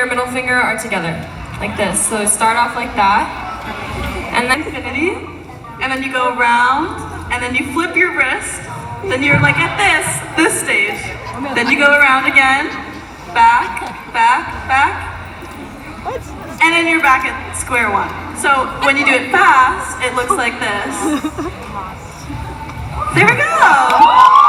your middle finger are together, like this. So start off like that, and then infinity, and then you go around, and then you flip your wrist, then you're like at this stage. Then you go around again, back, and then you're back at square one. So when you do it fast, it looks like this. There we go!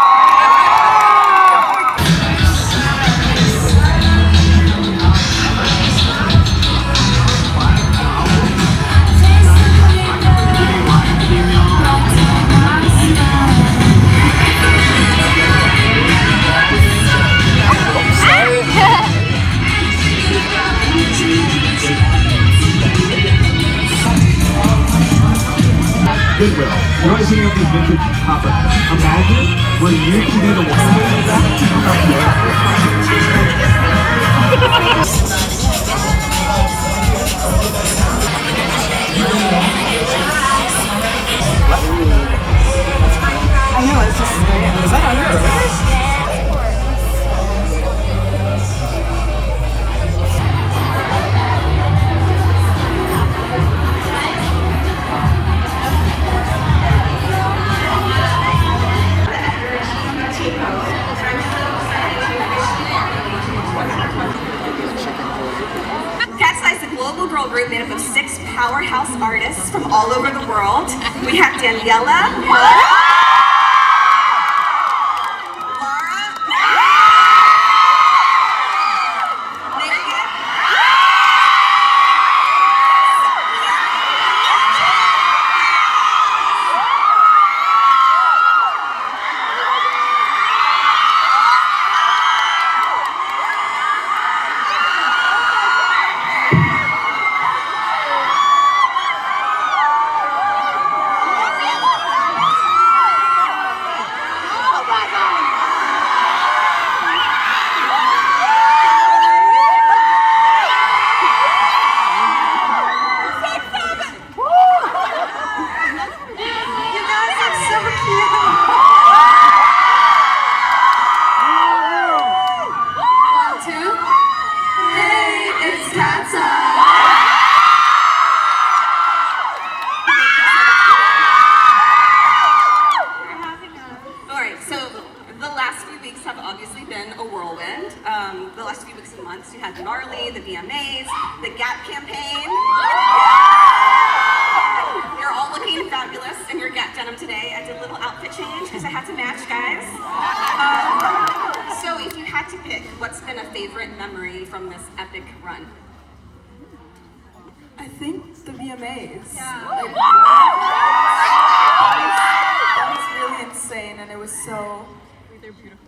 Goodwill. You're always hitting up these vintage copper. Imagine when you can do the one. I know, it's just, is that under? Katseye is a global girl group made up of 6 powerhouse artists from all over the world. We have Gabriela, the last few weeks and months. You had the Gnarly, the VMAs, the Gap campaign. You're all looking fabulous in your Gap denim today. I did a little outfit change because I had to match, guys. So if you had to pick, what's been a favorite memory from this epic run? I think the VMAs. Yeah. That was really insane, and it was so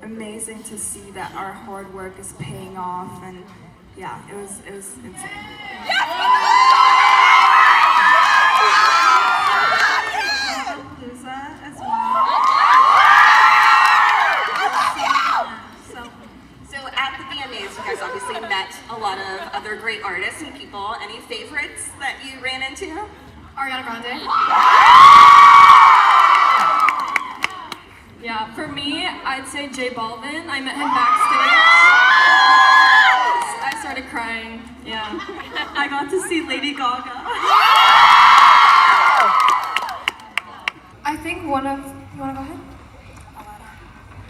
amazing to see that our hard work is paying off, and yeah, it was insane. As well. So at the VMAs, you guys obviously met a lot of other great artists and people. Any favorites that you ran into? Ariana Grande. Yeah, for me, I'd say J Balvin. I met him backstage. I started crying. Yeah. I got to see Lady Gaga. I think one of, you wanna go ahead?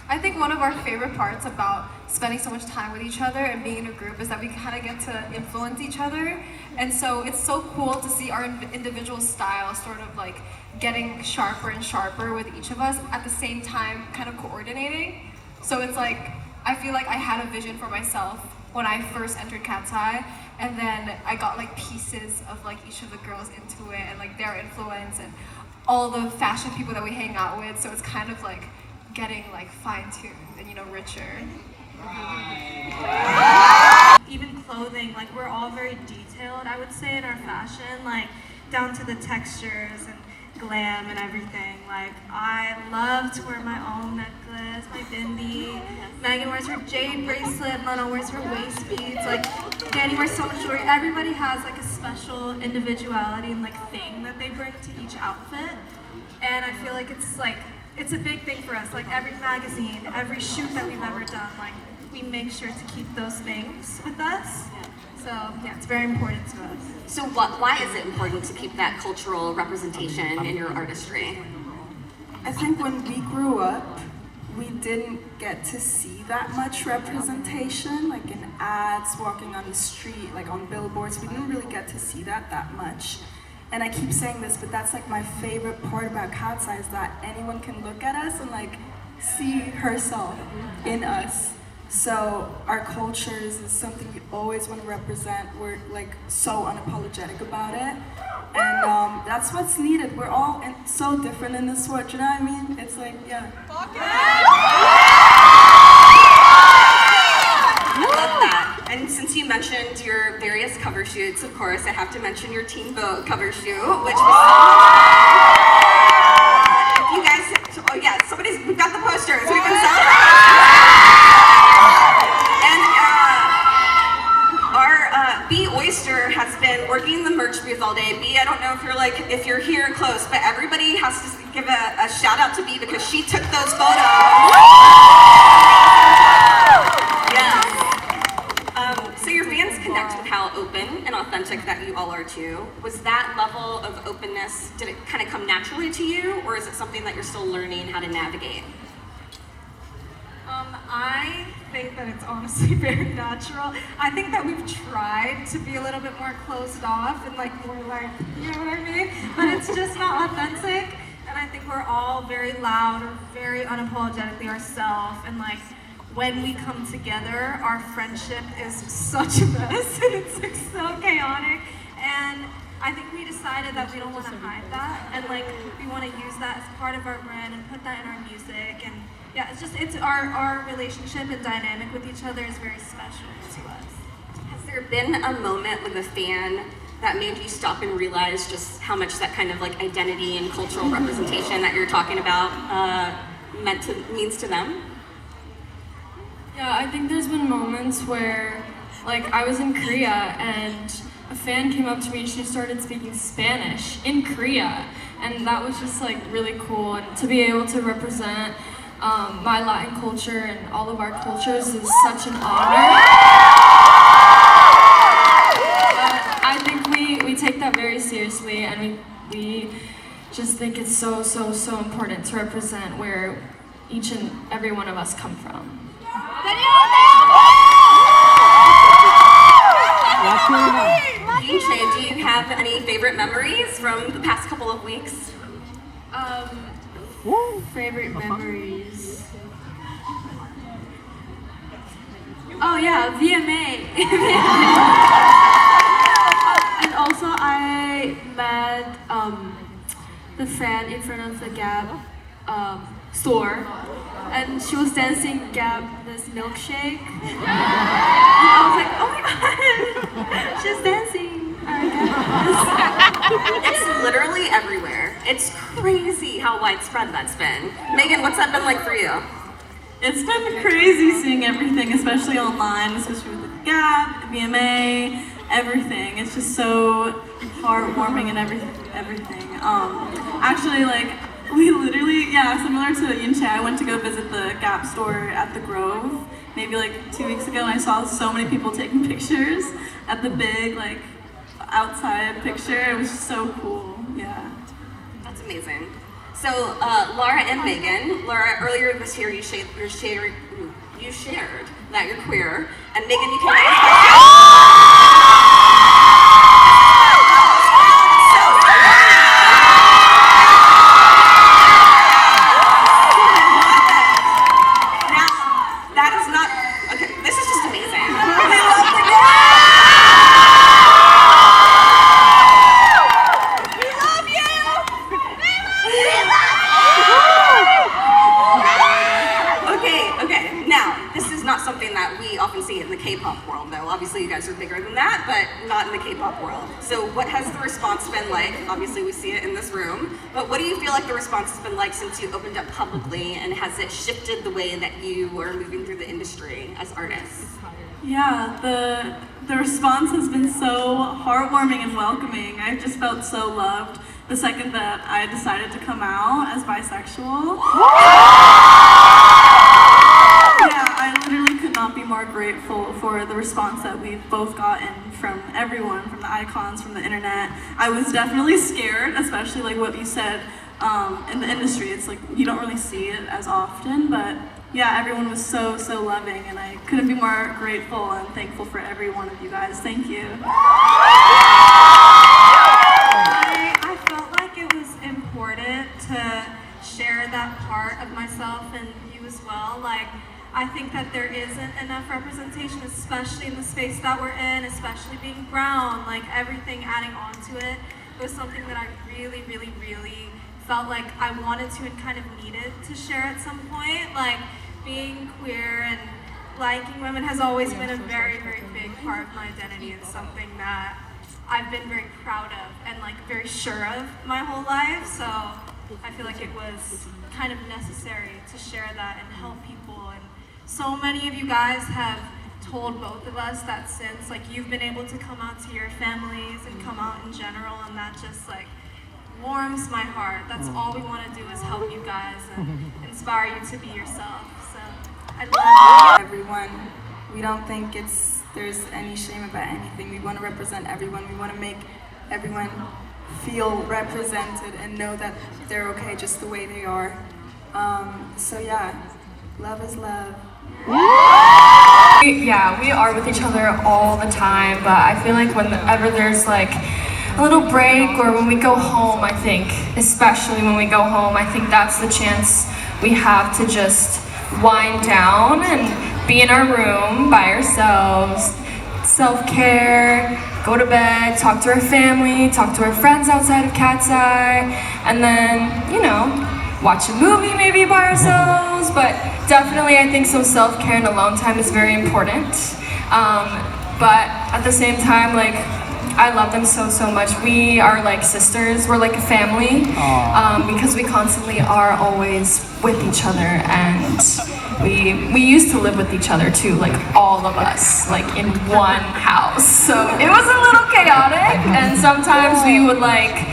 I think one of our favorite parts about spending so much time with each other and being in a group is that we kind of get to influence each other. And so it's so cool to see our individual styles sort of like getting sharper and sharper with each of us at the same time kind of coordinating. So it's like, I feel like I had a vision for myself when I first entered Katseye, and then I got like pieces of like each of the girls into it and like their influence and all the fashion people that we hang out with. So it's kind of like getting like fine-tuned and, you know, richer. Even clothing, like we're all very detailed, I would say, in our fashion, like down to the textures and glam and everything. Like I love to wear my own necklace, my bindi. Megan wears her jade bracelet, Lena wears her waist beads. Like Danny wears so much jewelry. Everybody has like a special individuality and like thing that they bring to each outfit. And I feel like it's a big thing for us. Like every magazine, every shoot that we've ever done, like we make sure to keep those things with us. So yeah, it's very important to us. So why is it important to keep that cultural representation in your artistry? I think when we grew up, we didn't get to see that much representation, like in ads, walking on the street, like on billboards. We didn't really get to see that much. And I keep saying this, but that's like my favorite part about Katseye, is that anyone can look at us and like see herself in us. So our cultures is something we always want to represent. We're like so unapologetic about it. And that's what's needed. We're all so different in this world, you know what I mean? It's like, yeah. I love that. And since you mentioned your various cover shoots, of course, I have to mention your Teen Vogue cover shoot, which was so much fun. You guys, oh yeah, we've got the posters, we can celebrate. B Oyster has been working the merch booth all day. B, I don't know if you're here close, but everybody has to give a shout out to B because she took those photos. Yes. So your fans connect with how open and authentic that you all are too. Was that level of openness, did it kind of come naturally to you, or is it something that you're still learning how to navigate? I think that it's honestly very natural. I think that we've tried to be a little bit more closed off and like more like, you know what I mean? But it's just not authentic. And I think we're all very loud or very unapologetically ourselves. And like when we come together, our friendship is such a mess and it's like so chaotic. And I think we decided that we don't want to hide that, and like we want to use that as part of our brand and put that in our music. And yeah, it's our relationship and dynamic with each other is very special to us. Has there been a moment with a fan that made you stop and realize just how much that kind of like identity and cultural representation that you're talking about means to them? Yeah, I think there's been moments where, like, I was in Korea and a fan came up to me and she started speaking Spanish in Korea, and that was just like really cool. And to be able to represent my Latin culture and all of our cultures is such an honor. I think we take that very seriously, and we just think it's so important to represent where each and every one of us come from. Yunche, do you have any favorite memories from the past couple of weeks? Favorite memories. Oh yeah, VMA. And also I met the fan in front of the Gap store, and she was dancing Gap this milkshake. And I was like, oh my god, she's dancing. It's literally everywhere. It's crazy how widespread that's been. Megan, what's that been like for you? It's been crazy seeing everything, especially online, especially with the Gap, the VMA, everything. It's just so heartwarming and everything. Actually, like, we literally, similar to Yunche, I went to go visit the Gap store at the Grove maybe like 2 weeks ago, and I saw so many people taking pictures at the big, like, outside picture. It was just so cool, yeah. That's amazing. So, Laura and Megan, Laura, earlier this year you shared that you're queer, and Megan, you can K-pop world, though. Obviously, you guys are bigger than that, but not in the K-pop world. So what has the response been like? Obviously, we see it in this room, but what do you feel like the response has been like since you opened up publicly, and has it shifted the way that you are moving through the industry as artists? Yeah, the response has been so heartwarming and welcoming. I've just felt so loved the second that I decided to come out as bisexual. Yeah, I literally could not be more more grateful for the response that we've both gotten from everyone, from the icons, from the internet. I was definitely scared, especially like what you said in the industry. It's like you don't really see it as often, but yeah, everyone was so loving, and I couldn't be more grateful and thankful for every one of you guys. Thank you. I felt like it was important to share that part of myself and you as well. Like, I think that there isn't enough representation, especially in the space that we're in, especially being brown, like everything adding on to it. It was something that I really felt like I wanted to and kind of needed to share at some point. Like, being queer and liking women has always been a very big part of my identity and something that I've been very proud of and like very sure of my whole life. So I feel like it was kind of necessary to share that and help people. And so many of you guys have told both of us that since, like, you've been able to come out to your families and come out in general, and that just like warms my heart. That's all we want to do is help you guys and inspire you to be yourself. So I love you. Everyone, we don't think there's any shame about anything. We want to represent everyone. We want to make everyone feel represented and know that they're okay just the way they are. So yeah, love is love. Yeah, we are with each other all the time, but I feel like whenever there's like a little break or when we go home, I think, especially when we go home, I think that's the chance we have to just wind down and be in our room by ourselves, self-care, go to bed, talk to our family, talk to our friends outside of Katseye, and then, you know, watch a movie maybe by ourselves. But definitely I think some self-care and alone time is very important. But at the same time, like, I love them so much. We are like sisters, we're like a family, because we constantly are always with each other, and we used to live with each other too, like all of us, like in one house. So it was a little chaotic, and sometimes we would like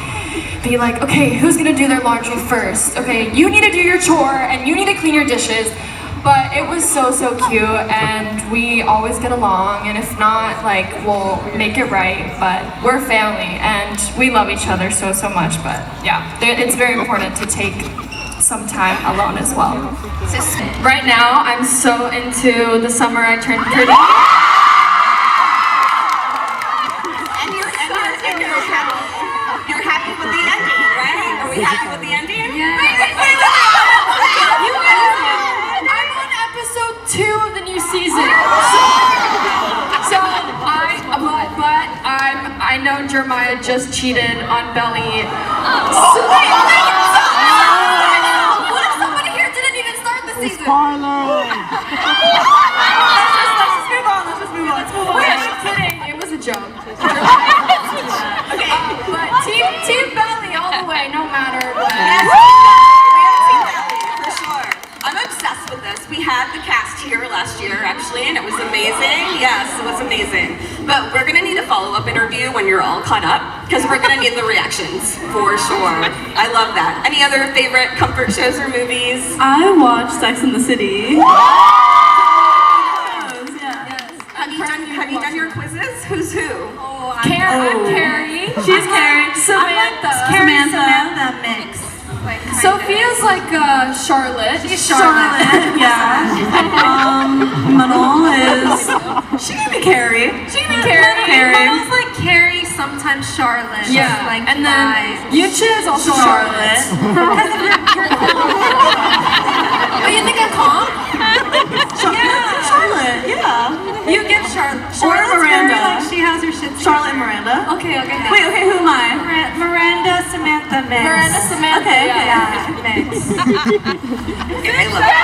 be like, okay, who's gonna do their laundry first? Okay, you need to do your chore and you need to clean your dishes. But it was so cute, and we always get along, and if not, like, we'll make it right. But we're family, and we love each other so much. But yeah, it's very important to take some time alone as well. Right now, I'm so into The Summer I Turned Pretty. And you're happy with the ending, right? Are we happy with the ending? Yeah. I'm on episode 2 of the new season. I know Jeremiah just cheated on Belly. So What if somebody here didn't even start the season? Let's just move on. Wait, I'm kidding. It was a joke. But team Belly all the way, no matter what. For sure. I'm obsessed with this. We had the cast here last year, actually, and it was amazing. Yes, it was amazing. But we're gonna need a follow-up interview when you're all caught up, because we're gonna need the reactions, for sure. I love that. Any other favorite comfort shows or movies? I watched Sex and the City. Have you done your quizzes? Who's who? I'm Carrie. She's Carrie. Samantha. Samantha mix. Sophia's like Charlotte. She's Charlotte. Yeah. Manon is. She can be Carrie. Manuel's like Carrie, sometimes Charlotte. Yeah. Like, and then Yucha is also Charlotte. Oh, you think I'm calm? Charlotte. Yeah. You get Charlotte. Or Charlotte's Miranda. very, like, she has her shit together. Charlotte and Miranda. Okay. Wait, who am I? Miranda, Samantha mix. Miranda, Samantha. Okay. Yeah, mix. I love it.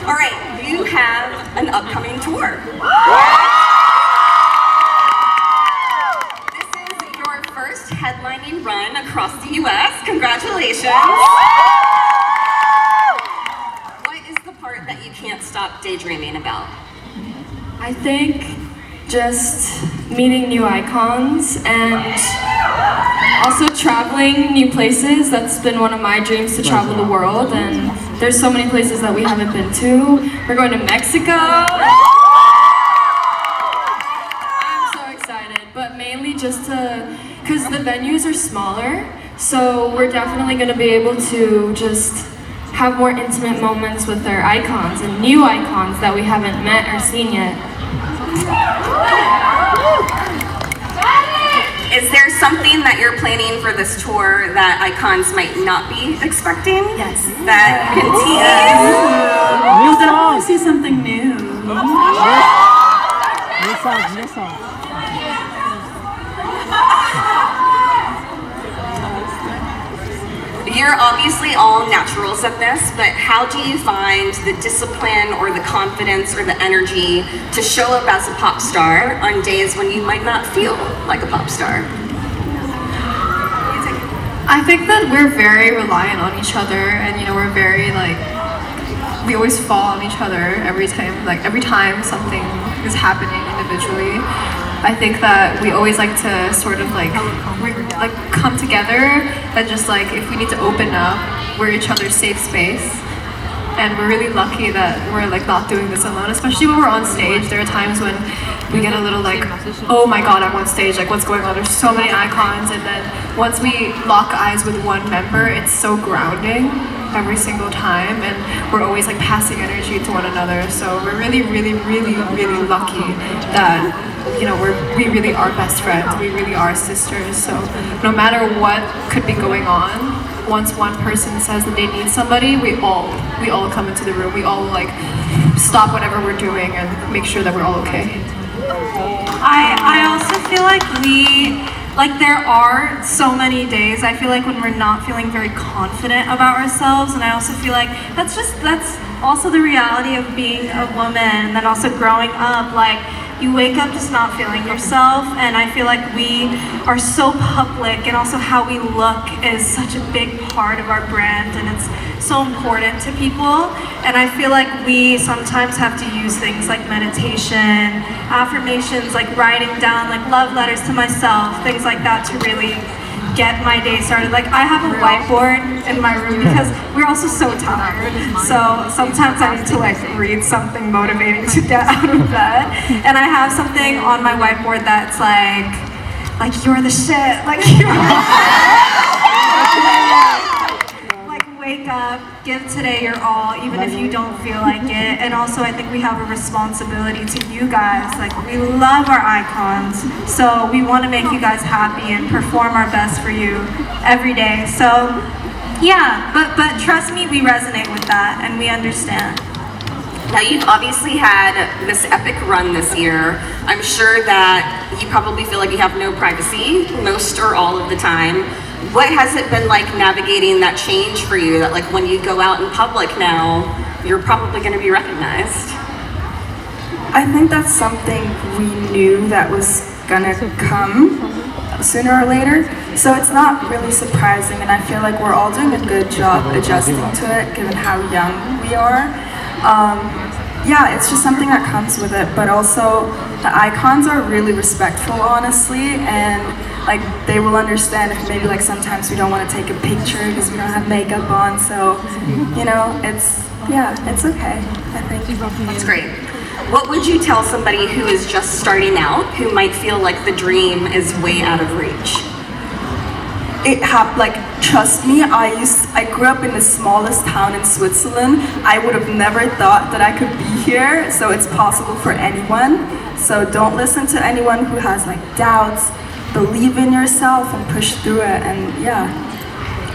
All right, you have an upcoming tour. This is your first headlining run across the U.S. Congratulations. What is the part that you can't stop daydreaming about? I think just meeting new icons and also traveling new places. That's been one of my dreams, to travel the world, and there's so many places that we haven't been to. We're going to Mexico. I'm so excited, but mainly just because the venues are smaller, so we're definitely going to be able to just have more intimate moments with our icons and new icons that we haven't met or seen yet. Is there something that you're planning for this tour that icons might not be expecting? Yes. That you can tease? You'll definitely see something new. New song. You're obviously all naturals at this, but how do you find the discipline or the confidence or the energy to show up as a pop star on days when you might not feel like a pop star? I think that we're very reliant on each other, and we're very we always fall on each other every time something is happening individually. I think that we always like to sort of come together, and just if we need to open up, we're each other's safe space. And we're really lucky that we're not doing this alone, especially when we're on stage. There are times when we get a little oh my god, I'm on stage, what's going on? There's so many icons. And then once we lock eyes with one member, it's so grounding every single time, and we're always passing energy to one another. So we're really, really, really, really lucky that we really are best friends. We really are sisters. So no matter what could be going on, once one person says that they need somebody, we all come into the room. We all stop whatever we're doing and make sure that we're all okay. I also feel there are so many days I feel when we're not feeling very confident about ourselves, and I also feel that's also the reality of being a woman, and then also growing up. You wake up just not feeling yourself, and I feel we are so public, and also how we look is such a big part of our brand, and it's so important to people. And I feel we sometimes have to use things like meditation, affirmations, writing down love letters to myself, things like that to really get my day started. I have a whiteboard in my room because we're also so tired. So sometimes I need to read something motivating to get out of bed. And I have something on my whiteboard that's you're the shit. You're wake up, give today your all, even if you don't feel like it. And also I think we have a responsibility to you guys. We love our icons, so we want to make you guys happy and perform our best for you every day. So yeah, but trust me, we resonate with that and we understand. Now you've obviously had this epic run this year. I'm sure that you probably feel you have no privacy most or all of the time. What has it been navigating that change for you, that when you go out in public now, you're probably going to be recognized? I think that's something we knew that was gonna come sooner or later. So it's not really surprising, and I feel we're all doing a good job adjusting to it given how young we are. Yeah, it's just something that comes with it, but also the icons are really respectful, honestly, and they will understand if maybe sometimes we don't want to take a picture because we don't have makeup on. So it's okay, I think. That's great. What would you tell somebody who is just starting out, who might feel the dream is way out of reach? Trust me, I grew up in the smallest town in Switzerland. I would have never thought that I could be here, so it's possible for anyone. So don't listen to anyone who has doubts. Believe in yourself and push through it, and yeah.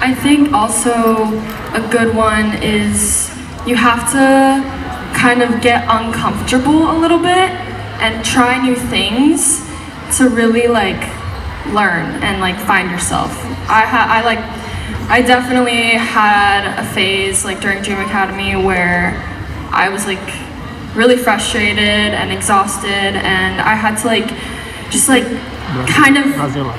I think also a good one is you have to kind of get uncomfortable a little bit and try new things to really learn and find yourself. I definitely had a phase during Dream Academy where I was really frustrated and exhausted, and I had to just kind of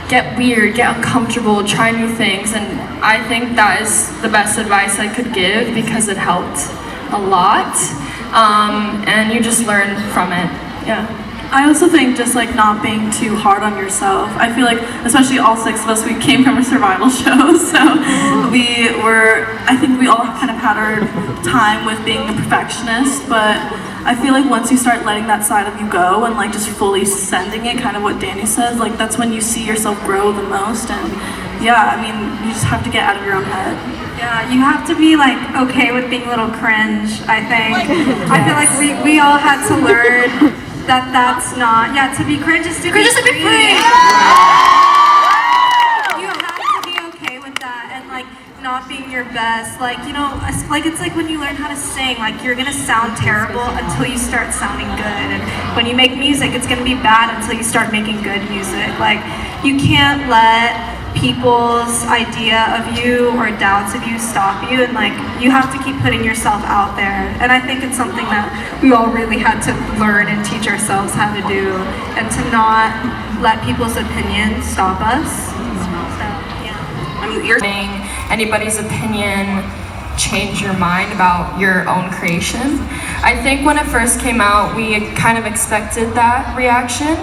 get weird, get uncomfortable, try new things. And I think that is the best advice I could give because it helped a lot, and you just learn from it. Yeah. I also think just like not being too hard on yourself. I feel like, especially all 6 of us, we came from a survival show, so I think we all kind of had our time with being the perfectionist, but I feel like once you start letting that side of you go and like just fully sending it, kind of what Danny says, like that's when you see yourself grow the most. And yeah, I mean, you just have to get out of your own head. Yeah, you have to be like okay with being a little cringe, I think. I feel like we all had to learn that that's not, to be cringe is to be free. You have to be okay with that and like not being your best. Like, you know, like it's like when you learn how to sing, like you're gonna sound terrible until you start sounding good. And when you make music, it's gonna be bad until you start making good music. Like, you can't let people's idea of you or doubts of you stop you, and like you have to keep putting yourself out there. And I think it's something that we all really had to learn and teach ourselves how to do, and to not let people's opinions stop us. So yeah, I mean, you're anybody's opinion change your mind about your own creation. I think when it first came out, we kind of expected that reaction.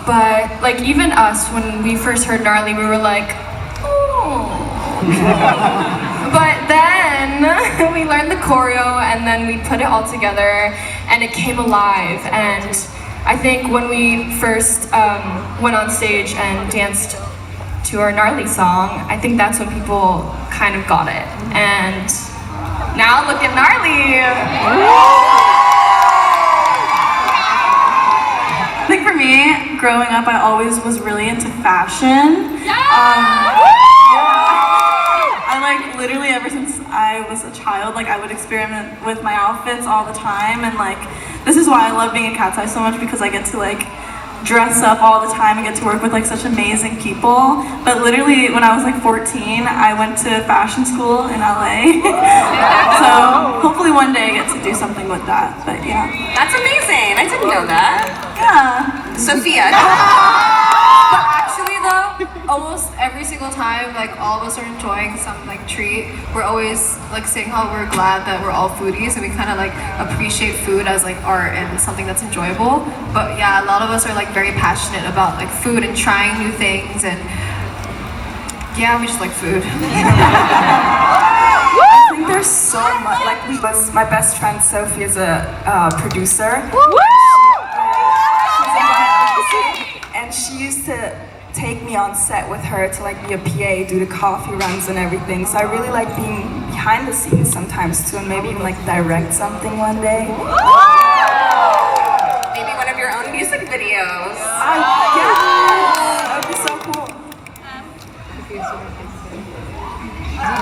But like even us, when we first heard Gnarly, we were like, oh. But then we learned the choreo and then we put it all together and it came alive. And I think when we first went on stage and danced to our Gnarly song, I think that's when people kind of got it. And now look at Gnarly. I think for me, growing up, I always was really into fashion. I like literally ever since I was a child, like I would experiment with my outfits all the time, and like this is why I love being a Katseye so much, because I get to like dress up all the time and get to work with like such amazing people. But literally when I was like 14, I went to fashion school in LA. So hopefully one day I get to do something with that, but yeah. That's amazing. I didn't know that. Yeah. Sophia. But actually though, almost every single time like all of us are enjoying some like treat, we're always like saying how we're glad that we're all foodies and we kind of like appreciate food as like art and something that's enjoyable. But yeah, a lot of us are like very passionate about like food and trying new things, and yeah, we just like food. I think there's so much, like my best friend Sophie is a producer. And she used to take me on set with her to like be a PA, do the coffee runs and everything. So I really like being behind the scenes sometimes too, and maybe even like direct something one day. Maybe one of your own music videos. Yeah, that would be so cool.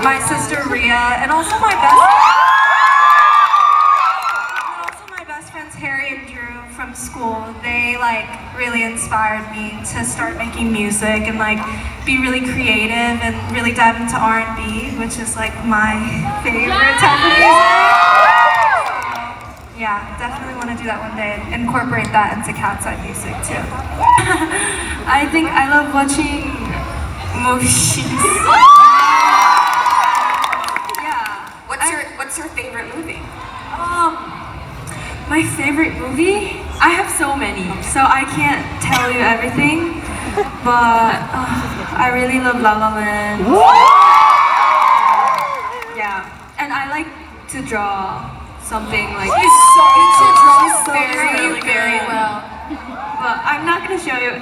My sister Rhea, and also my best friends Harry and Drew from school. They like really inspired me to start making music and like be really creative and really dive into R&B, which is like my favorite type of music. Yeah, definitely want to do that one day and incorporate that into Katseye music too. I think I love watching movies. Yeah. What's your favorite movie? My favorite movie? I have so many, so I can't tell you everything, but I really love La La Land. Yeah, and I like to draw something like. You draw very, very well. But I'm not gonna show you.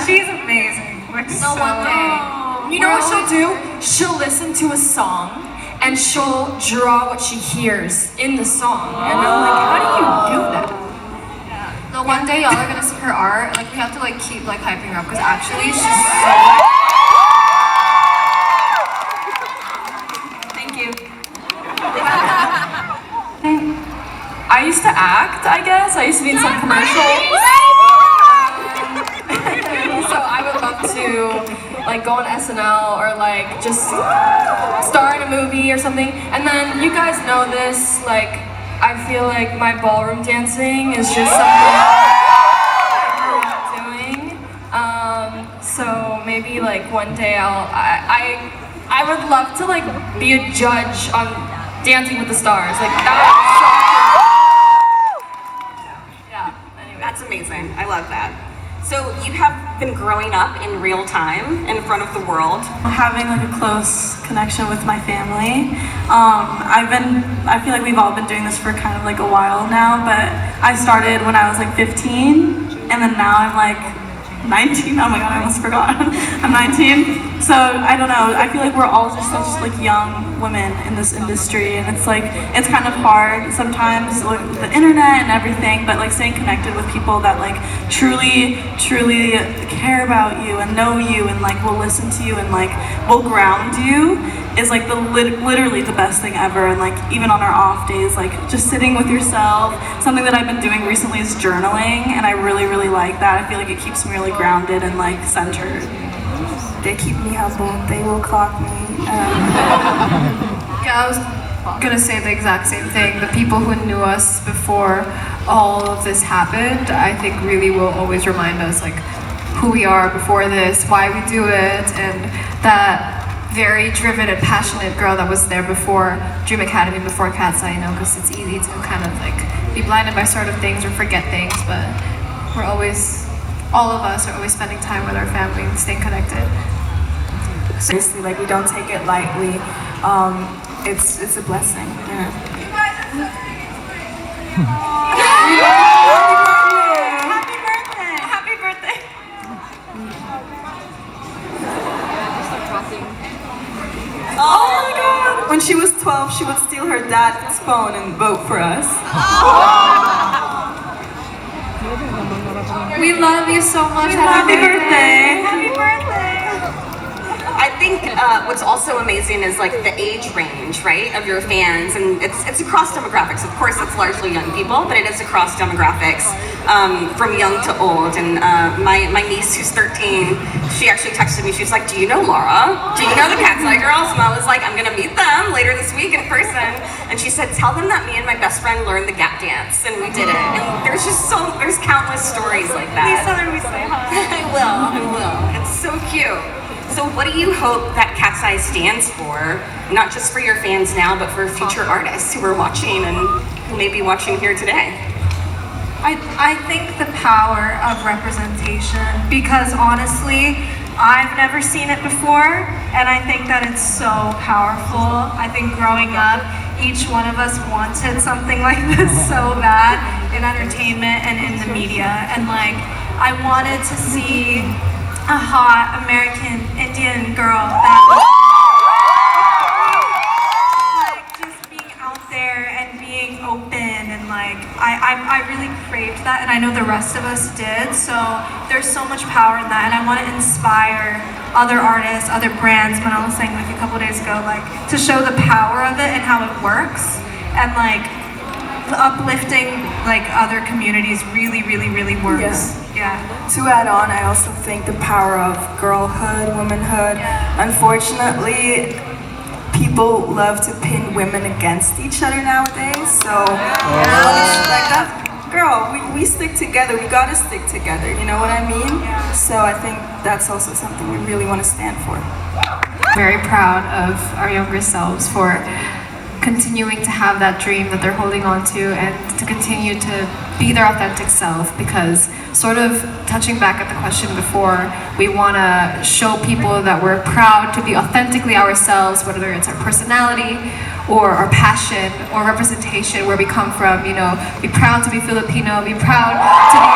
She's amazing. No, one day. You know what she'll do? She'll listen to a song and she'll draw what she hears in the song. And I'm like, how do you do that? Yeah. No, one day y'all are gonna see her art. Like, we have to like keep like hyping her up because actually she's so. Thank you. I used to act, I guess. I used to be in some commercials. So I would love to like go on SNL or like just star in a movie or something. And then you guys know this, like I feel like my ballroom dancing is just something I'm doing. So maybe like one day I would love to like be a judge on Dancing with the Stars. Like that. amazing. I love that. So you have been growing up in real time in front of the world. Having like a close connection with my family. I feel like we've all been doing this for kind of like a while now, but I started when I was like 15, and then now I'm like 19. Oh my god, I almost forgot. I'm 19. So I don't know, I feel like we're all just such like young women in this industry, and it's like, it's kind of hard sometimes with the internet and everything, but like staying connected with people that like truly care about you and know you and like will listen to you and like will ground you is like literally the best thing ever. And like even on our off days, like just sitting with yourself. Something that I've been doing recently is journaling, and I really like that. I feel like it keeps me really grounded and like centered. They keep me humble. They will clock me. Yeah, I was gonna say the exact same thing. The people who knew us before all of this happened, I think really will always remind us like who we are before this, why we do it, and that very driven and passionate girl that was there before Dream Academy, before Katseye, you know, because it's easy to kind of like be blinded by sort of things or forget things, but we're always, all of us are always spending time with our family and staying connected. Seriously, like we don't take it lightly. It's a blessing. Yeah. Happy birthday! Oh my god! When she was 12, she would steal her dad's phone and vote for us. We love you so much. Happy birthday! Happy birthday! I think what's also amazing is like the age range, right, of your fans, and it's across demographics. Of course, it's largely young people, but it is across demographics, from young to old. And my niece, who's 13, she actually texted me. She was like, "Do you know Laura? Do you know the Katseye girls?" And I was like, "I'm gonna meet them later this week in person." And she said, "Tell them that me and my best friend learned the gap dance, and we did it." And there's countless stories like that. Please tell her we say hi. I will. It's so cute. So what do you hope that Katseye stands for, not just for your fans now, but for future artists who are watching and who may be watching here today? I think the power of representation, because honestly, I've never seen it before, and I think that it's so powerful. I think growing up, each one of us wanted something like this so bad in entertainment and in the media, and like, I wanted to see a hot American Indian girl that was like just being out there and being open, and like I really craved that, and I know the rest of us did. So there's so much power in that, and I want to inspire other artists, other brands. When I was saying like a couple days ago, like to show the power of it and how it works, and like the uplifting like other communities really works. Yeah. To add on, I also think the power of girlhood, womanhood. Unfortunately, people love to pin women against each other nowadays. So, like that, girl, we stick together. We gotta stick together. You know what I mean? So I think that's also something we really want to stand for. Very proud of our younger selves for continuing to have that dream that they're holding on to, and to continue to be their authentic self, because sort of touching back at the question before, we want to show people that we're proud to be authentically ourselves, whether it's our personality or our passion or representation, where we come from, you know, be proud to be Filipino, be proud to be...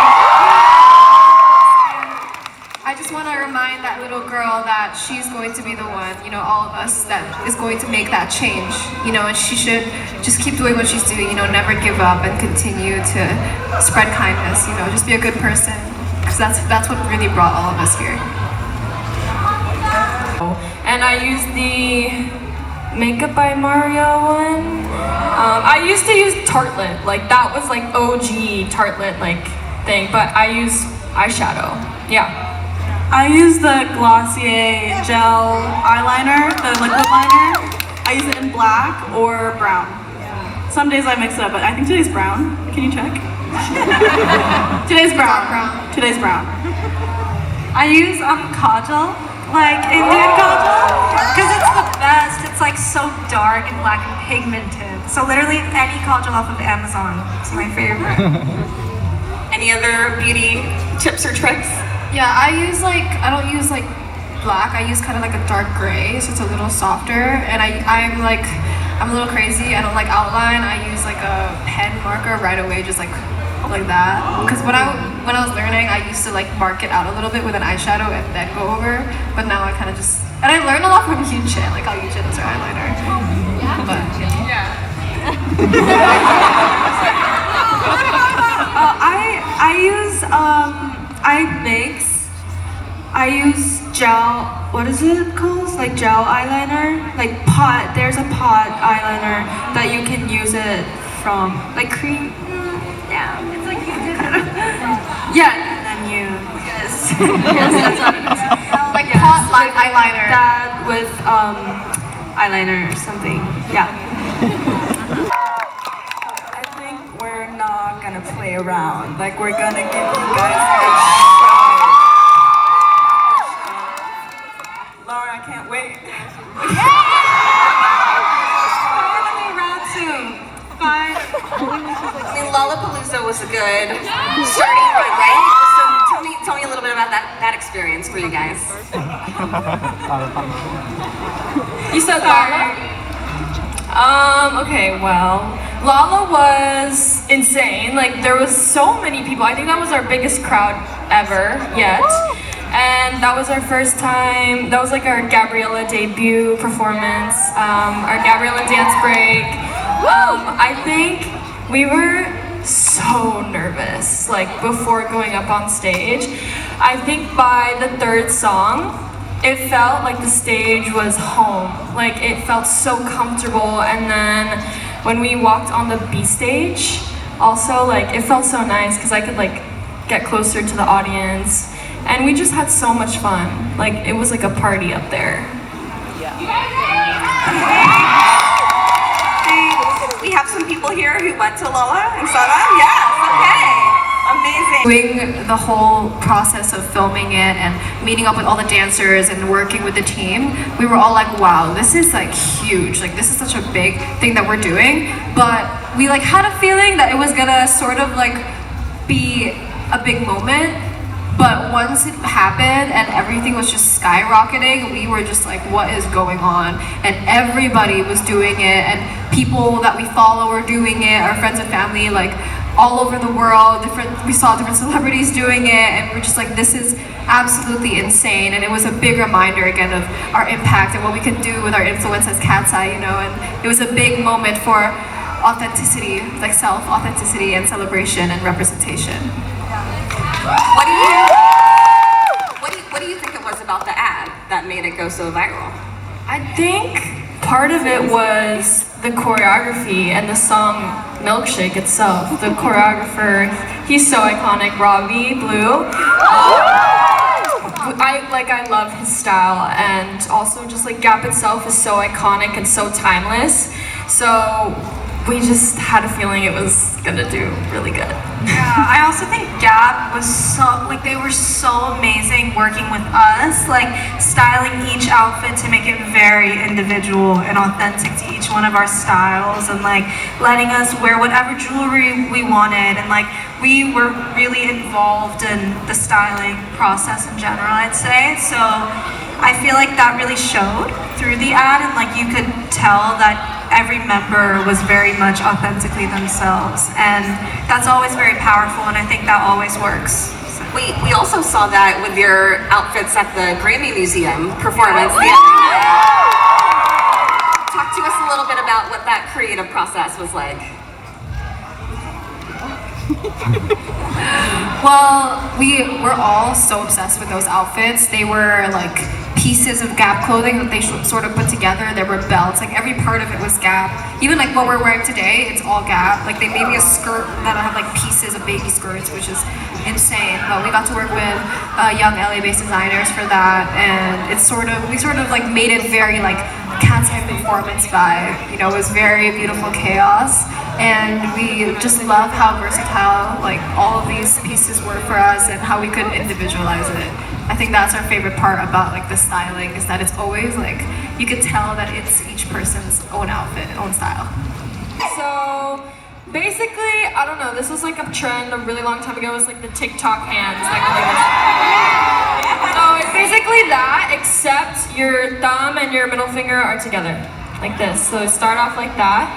I just want to remind that little girl that she's going to be the one, you know, all of us, that is going to make that change, you know, and she should just keep doing what she's doing, you know, never give up and continue to spread kindness, you know, just be a good person, because that's what really brought all of us here. And I use the Makeup by Mario one. I used to use Tartelette, like that was like OG Tartelette like thing, but I use eyeshadow, yeah. I use the Glossier gel eyeliner, the liquid liner. I use it in black or brown. Some days I mix it up, but I think today's brown. Can you check? Today's brown. Today's brown. I use kajal, like Indian kajal, because it's the best. It's like so dark and black and pigmented. So literally any kajal off of Amazon is my favorite. Any other beauty tips or tricks? Yeah, I don't use like black. I use kind of like a dark gray, so it's a little softer. And I'm a little crazy. I don't like outline. I use like a pen marker right away, just like that. Because when I was learning, I used to like mark it out a little bit with an eyeshadow and then go over. But now I kind of just, and I learned a lot from Yuchin, like how Yuchin is her eyeliner. But yeah. I use gel, what is it called? Like gel eyeliner? Like pot, there's a pot eyeliner that you can use it from, like cream, yeah, it's like you did it. Yeah, and then yes, that's what it is. Like pot eyeliner. That with eyeliner or something, yeah. I think we're not gonna play around. Like we're gonna give you guys a shot. Laura, I can't wait. Finally, round 2. Fine. I mean, Lollapalooza was a good starting point, right? So tell me a little bit about that experience for you guys. You said Lala? Okay, well, Lala was insane. Like, there was so many people. I think that was our biggest crowd ever yet. And that was our first time, that was like our Gabriela debut performance, our Gabriela dance break. I think we were so nervous, like before going up on stage. I think by the 3rd song, it felt like the stage was home. Like it felt so comfortable, and then when we walked on the B stage, also like it felt so nice because I could like get closer to the audience. And we just had so much fun. Like, it was like a party up there. Yeah. We have some people here who went to Lola and saw that. Yes, okay. Amazing. Doing the whole process of filming it and meeting up with all the dancers and working with the team, we were all like, wow, this is like huge. Like, this is such a big thing that we're doing. But we like had a feeling that it was gonna sort of like be a big moment. But once it happened and everything was just skyrocketing, we were just like, what is going on? And everybody was doing it, and people that we follow were doing it, our friends and family, like all over the world, we saw different celebrities doing it, and we're just like, this is absolutely insane. And it was a big reminder again of our impact and what we could do with our influence as Katseye, you know, and it was a big moment for authenticity, like self-authenticity and celebration and representation. What do you think it was about the ad that made it go so viral? I think part of it was the choreography and the song Milkshake itself. The choreographer, he's so iconic, Robbie Blue. I love his style, and also just like Gap itself is so iconic and so timeless. So we just had a feeling it was gonna do really good. Yeah, I also think Gap was they were so amazing working with us, like styling each outfit to make it very individual and authentic to each one of our styles, and like letting us wear whatever jewelry we wanted, and like we were really involved in the styling process in general, I'd say. So I feel like that really showed through the ad, and like you could tell that every member was very much authentically themselves, and that's always very powerful, and I think that always works. So. We also saw that with your outfits at the Grammy Museum performance the other night. Talk to us a little bit about what that creative process was like. Well, we were all so obsessed with those outfits. They were like pieces of Gap clothing that they sort of put together. There were belts, like every part of it was Gap. Even like what we're wearing today, it's all Gap. Like they made me a skirt that had like pieces of baby skirts, which is insane. But we got to work with young LA-based designers for that, and we sort of like made it very like Katseye performance vibe. You know, it was very beautiful chaos, and we just love how versatile like all of these pieces were for us and how we could individualize it. I think that's our favorite part about like the styling, is that it's always like you could tell that it's each person's own outfit, own style. So Basically, I don't know, this was like a trend a really long time ago. It was like the TikTok hands. Like, so it's basically that, except your thumb and your middle finger are together, like this. So start off like that,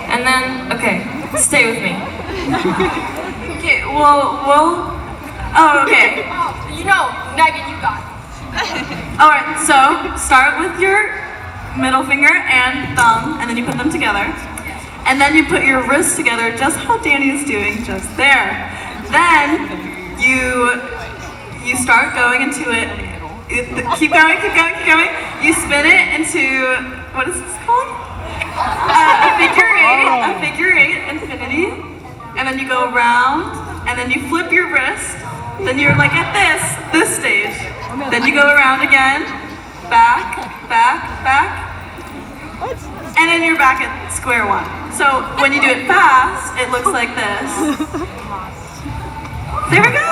and then, okay, stay with me. Okay, well, oh, okay. You know, Megan, you got it. Alright, so start with your middle finger and thumb, and then you put them together. And then you put your wrists together, just how Danny is doing, just there. Then you start going into it. Keep going. You spin it into, what is this called? A figure eight infinity. And then you go around, and then you flip your wrist. Then you're like at this stage. Then you go around again, back. And then you're back at square one. So when you do it fast, it looks like this. There we go!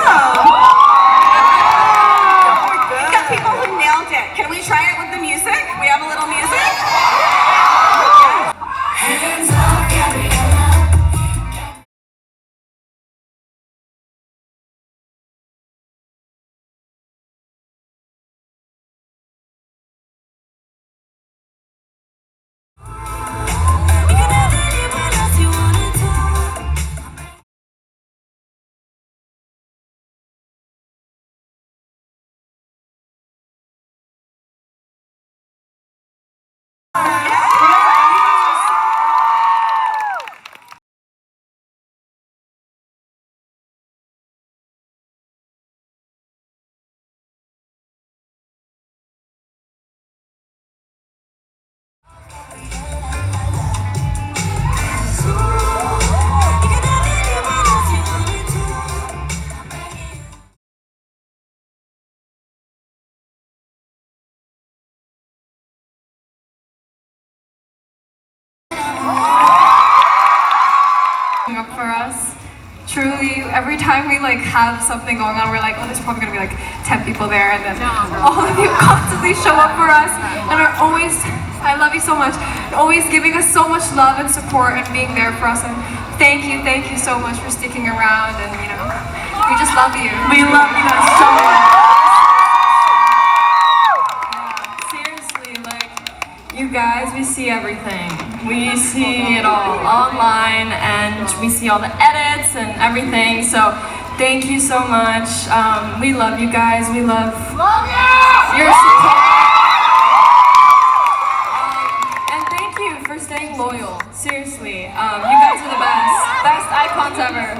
We've got people who nailed it. Can we try it with the music? We have a little music? Hands up, Gabriela. Up for us. Truly, every time we like have something going on, we're like, oh, there's probably gonna be like 10 people there, and then all of you constantly show up for us and are always, I love you so much, always giving us so much love and support and being there for us. And thank you so much for sticking around, and you know, we just love you. We love you guys so much. Seriously, like, you guys, we see everything. We see it all online, and we see all the edits and everything. So thank you so much. We love you guys. We love your support. And thank you for staying loyal. Seriously, you guys are the best icons ever.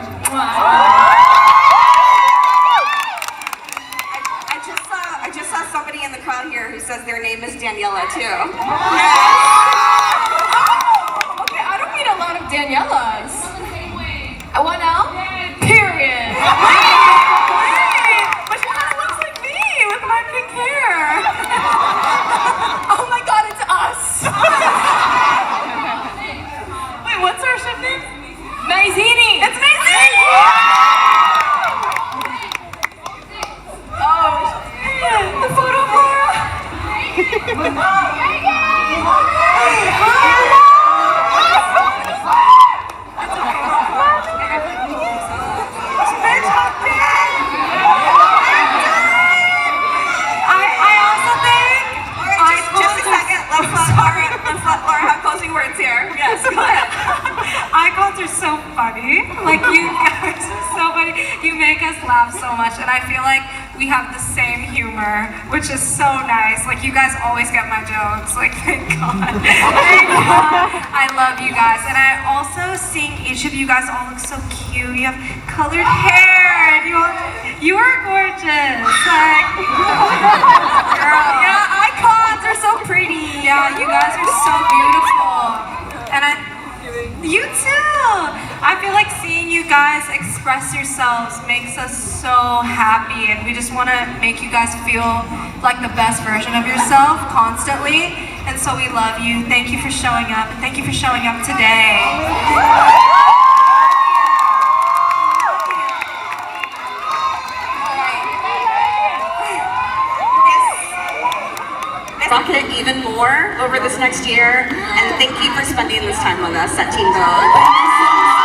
I just saw somebody in the crowd here who says their name is Daniela too. Okay, I don't meet a lot of Danielas. One L? Period. Wait, but she kind of looks like me with my pink hair. Oh my God, it's us. Wait, what's our ship name? Maizini. It's Maizini! Oh, shit. The photo Flora. Icons are so funny. Like, you guys are so funny. You make us laugh so much, and I feel like we have the same humor, which is so nice. Like, you guys always get my jokes. Like, thank God. Thank God. I love you guys. And I also seeing each of you guys all look so cute. You have colored hair, and you are gorgeous. Like, girl. Yeah, icons are so pretty. Yeah, you guys are so beautiful. And you too! I feel like seeing you guys express yourselves makes us so happy, and we just want to make you guys feel like the best version of yourself constantly. And so we love you. Thank you for showing up, and thank you for showing up today. Rock it even more over this next year, and thank you for spending this time with us at Teen Vogue.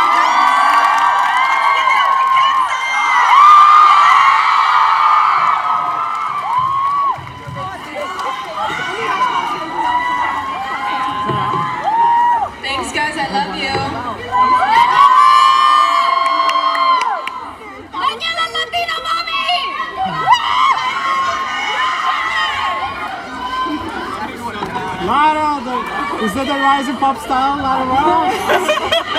a Latino mommy! Lara, is that the rise of pop style? Lara Rowe?